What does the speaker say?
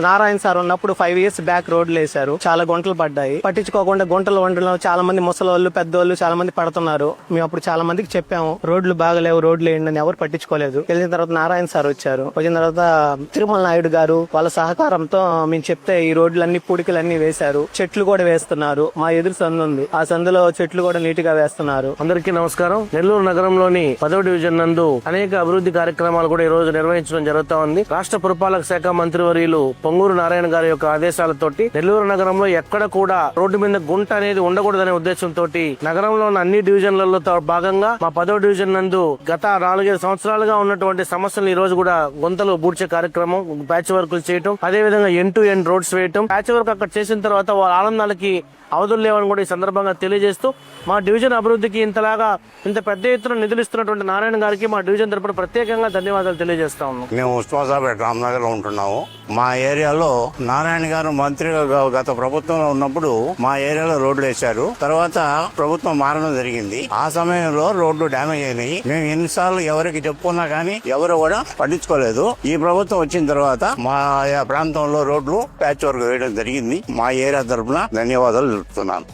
Narayana sir ఉన్నప్పుడు 5 years back రోడ్లు వేశారు, చాలా గుంటలు పడ్డాయి. పట్టించుకోకుండా గుంటలు వంటలు చాలా మంది ముసలోళ్ళు పెద్దోళ్ళు చాలా మంది పడుతున్నారు. మేము అప్పుడు చాలా మందికి చెప్పాము రోడ్లు బాగలేవు, రోడ్లు వేయండి అని. ఎవరు పట్టించుకోలేదు. వెళ్ళిన తర్వాత నారాయణ సార్ వచ్చారు. వచ్చిన తర్వాత తిరుమల నాయుడు గారు వాళ్ళ సహకారంతో మేము చెప్తే ఈ రోడ్లన్నీ పూడికలన్నీ వేశారు. చెట్లు కూడా వేస్తున్నారు. మా ఎదురు సందు ఉంది, ఆ సందులో చెట్లు కూడా నీట్ గా వేస్తున్నారు. అందరికీ నమస్కారం. నెల్లూరు నగరంలోని 10వ డివిజన్ నందు అనేక అభివృద్ధి కార్యక్రమాలు కూడా ఈ రోజు నిర్వహించడం జరుగుతా ఉంది. రాష్ట్ర పురపాలక శాఖ మంత్రివర్యులు పొంగూరు నారాయణ గారి యొక్క ఆదేశాలతోటి నెల్లూరు నగరంలో ఎక్కడ కూడా రోడ్డు మీద గుంట అనేది ఉండకూడదనే ఉద్దేశంతో నగరంలో ఉన్న అన్ని డివిజన్లలో భాగంగా మా 10వ డివిజన్ నందు గత 4-5 సంవత్సరాలుగా ఉన్నటువంటి సమస్యలు ఈ రోజు కూడా గుంతలు బూడ్చే కార్యక్రమం, ప్యాచ్ వర్కులు చేయటం, అదే విధంగా ఎండ్ టు ఎండ్ రోడ్స్ వేయటం. ప్యాచ్ వర్క్ అక్కడ చేసిన తర్వాత వాళ్ళ ఆనందాలకి అవధులు లేవని కూడా ఈ సందర్భంగా తెలియజేస్తూ మా డివిజన్ అభివృద్ధికి ఇంత పెద్ద ఎత్తున నిధులు ఇస్తున్నటువంటి నారాయణ గారికి మా డివిజన్ తరపున ప్రత్యేకంగా ధన్యవాదాలు తెలియజేస్తా ఉన్నాం. మేము ఉస్మాసాపేట రామనగర్ లో ఉంటున్నాము. మా ఏరియాలో నారాయణ గారు మంత్రిగా గత ప్రభుత్వంలో ఉన్నప్పుడు మా ఏరియాలో రోడ్లు వేశారు. తర్వాత ప్రభుత్వం మారడం జరిగింది. ఆ సమయంలో రోడ్లు డ్యామేజ్ అయినాయి. మేము ఎన్నిసార్లు ఎవరికి చెప్పుకున్నా కానీ ఎవరు కూడా పట్టించుకోలేదు. ఈ ప్రభుత్వం వచ్చిన తర్వాత మా ప్రాంతంలో రోడ్లు ప్యాచ్ వర్క్ వేయడం జరిగింది. మా ఏరియా తరపున ధన్యవాదాలు తెలుపుతున్నాను.